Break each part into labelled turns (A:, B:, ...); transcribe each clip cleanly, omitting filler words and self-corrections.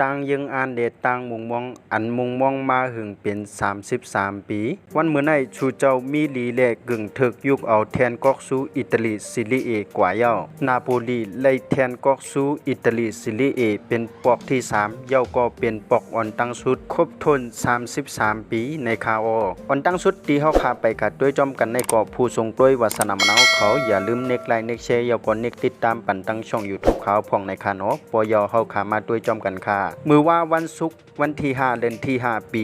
A: ต่างยังอ่านเดต่างมุงมองอันมุงมองมาหึงเป็น33ปีวันเมื่อในชูเจ้ามีลีแลกึ่งถึกยุกเอาแทนกอกซูอิตาลีซิลิเอกว่าเย้านาโปลีไล่แทนกอกซูอิตาลีซิลิเอเป็นปอกที่3เย้าก็เป็นปอกอ่อนตั้งสุดครบทน33ปีในคาออ่อนตั้งสุดที่เฮาพาไปกัดด้วยจอมกันในเกาะผู้ทรงด้วยวาสนามะนาวเขาอย่าลืมเน็กไลน์เน็กแชร์เย้าก็เน็กติดตามปันตั้งช่อง YouTube เขาพ่องในคาเนาะปอยอเฮาขามาด้วยจอมกันค่ะมือว่าวันศุกร์วันที่5เดือนที่5ปี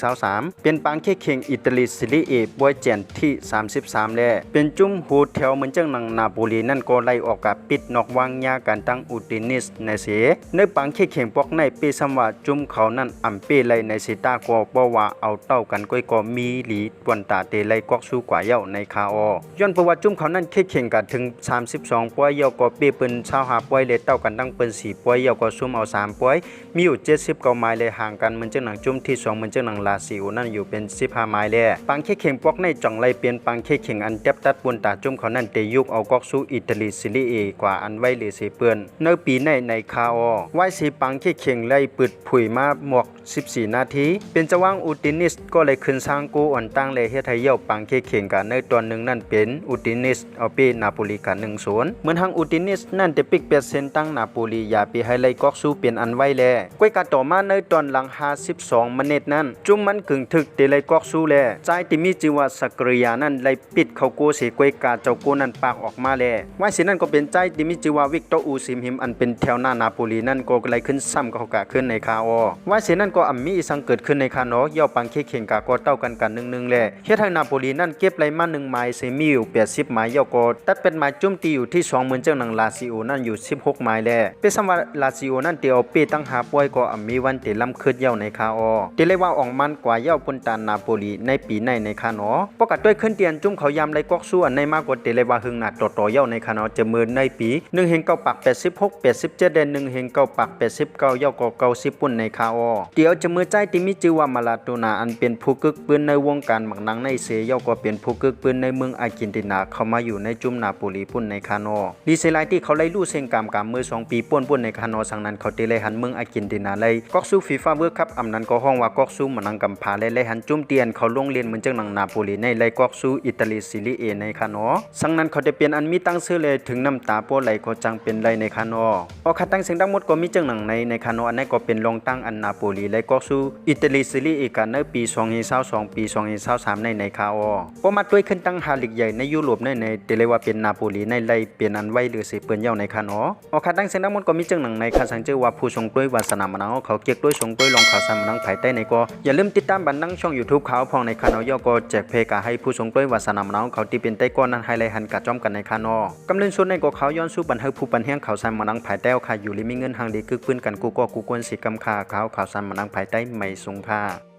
A: 2023เป็นปังเข่งอิตาลีซิลิเอบวยเจนที่33และเป็นจุ่มโฮเทลเหมือนจังหนังนาโปลีนั่นก็ไล่ออกกับปิดนอกวางยาการตั้งอุตินิสในเสในปังเข่งปอกในปีสมว่าจุ่มเขานั่นอำเป้ไลในสิตาก็บ่ว่าเอาเต้ากันก้อยก็มีหลีตวนตาเตไลกอกสู้กว่าเย้าในคาอย้อนประวัติจุ่มเขานั่นเข่งกันถึง32ป่วยเย้าก็เป้เปิ้น25ป่วยเลยเต้ากันตั้งเปิ้น4ป่วยเย้าก็ซุ่มเอา3ป่วยมีอยู่79ไม้เลยห่างกันเหมือนจังหนังจุ่มที่2เหมือนจังหนังลาซิโอนั่นอยู่เป็น15ไม้แล้วปังเข่งปอกในจ่องไลเปลี่ยนปังเข่งอันเต็บตัดบนตาจุ่มเขานั่นเตยุกเอากอกสู้อิตาลีซิลิเอกว่าอันไว้เลยสิเปิ้นในปีในคาอไว้สิปังเข่งไล่ปึดผุยมาหมวก14นาทีเป็นจะว่างอุตินิสก็เลยขึ้นสร้างกูอ่อนตั้งเลยเฮ็ดให้เย้าปังเข่งกันในตอนนึงนั่นเป็นอุตินิสเอาเปนาโปลีกัน1-0เหมือนทางอุตินิสนั่นจะปิก8%ตั้งนาโปลีอย่าไปให้ไล่กอกสู้เป็นอันไว้แลก้วยกาต่อมาในตอนหลัง52มินิทนั้นจุ่มมันกึ่งถึกเตไลกอกสู้แลใจที่มีชื่อว่าสักริยานั่นไล่ปิดเข้าโกเสก้วยกาเจ้าโกนั่นปากออกมาแลว่าสินั่นก็เป็นใจที่มีชื่อว่าวิกตอร์อูซิมหิมอันเป็นแถวหน้านาโปลีนั่นก็ไล่ขึ้นซ้ำเขากะขึ้นในคาอว่าสินั่นก็มีสังเกิดขึ้นในคาเนาะเย้าปังเข่งกาก็เต้ากัน1-1แลเฮ็ดให้นาโปลีนั่นเก็บไล่มา1ไม้เซมิอยู่80ไม้เย้าก็ตัดเป็นไม้จุ่มตีอยู่ที่2เหมือนจังหนังลาซิโอนั่นอยู่16ไม้แลเป็นสำว่าลาซิโอนั่นเตียวเปตั้งหาป่วยก็มีวันเตลำขึ้นเย้าในคาอเตเลยว่าออกมันกว่าเย้าปนตานนาโปลีในปีในคาเนาะปกติด้วยขึ้นเตียนจุ่มเขายามไล่กอกสู้อันในมากกว่าเตเลยว่าหึงหนักต่อเย้าในคาเนาะจะมือในปี1เฮง9ปัก86 87เดือน1เฮง9ปัก89เย้าก็90ปุ่นในคาอเดี๋ยวจะมือใจที่มีชื่อว่ามาลาโตนาอันเป็นผู้กึกปืนในวงการหมักหนังในเซเย้าก็เป็นผู้กึกปืนในเมืองอาร์เจนตินาเข้ามาอยู่ในจุ่มนาโปลีปุ่นในคาเนาะดีเซไลที่เขาไล่ลู่เซ็งกามมือ2ปีป่นในคาเนาะสังนั้นเขาเตเลยหันเมืองอาร์เจนตินาไล่กอกสู้ฟีฟ่าเวิลด์คัพอำนั้นก็ห้องว่ากอกสู้มันนังกำพาไล่หันจุ่มเตียนเขาลงเรียนเหมือนจังหนังนาโปลีในไล่กอกสู้อิตาลีซิลิเอในคาเนาะสังนั้นเขาได้เปลี่ยนอันมีตั้งชื่อเลยถึงน้ำตาโปไหลก็จังเป็นไล่ในคาเนาะพอคัดตั้งเสียงทั้งหมดก็มีจังหนังในคาเนาะอันนั้นก็เป็นรองตั้งอันนาโปลีไล่กอกสู้อิตาลีซิลิเอกันในปี2022ปี2023ในคาอพอมาด้วยขึ้นตั้งหาลีกใหญ่ในยุโรปในเตเลยว่าเป็นนาโปลีในไล่เปลี่ยนอันไว้หรือสิเปิ้นเย้าในคาเนาะพอคัดตั้งเสียงทั้งหมดก็มีจังหนังในคาสังเจอว่าผู้ทรงด้วยวาสนามะนาวเขาเกียกด้วยทรงด้วยลองข่าวสารมะนังภายใต้ในก็อย่าลืมติดตามบันดังช่อง YouTube เขาพองในคาเนาะย่อก็แจกเพกาให้ผู้ทรงด้วยวาสนามะนาวเขาที่เป็นใต้ก้อนนั้นให้ไล่หันกะจ้อมกันในคาเนาะกำเนิดส่วนในก็เขาย้อนสู้บันเฮผู้ปันแห้งข่าวสารมะนังภายใต้ค่ะอยู่ลิมีเงินทางดีกึกปืนกันกูก็กูควรสิกำค่าข่าวสารมะนังภายใต้ไม่สงค่า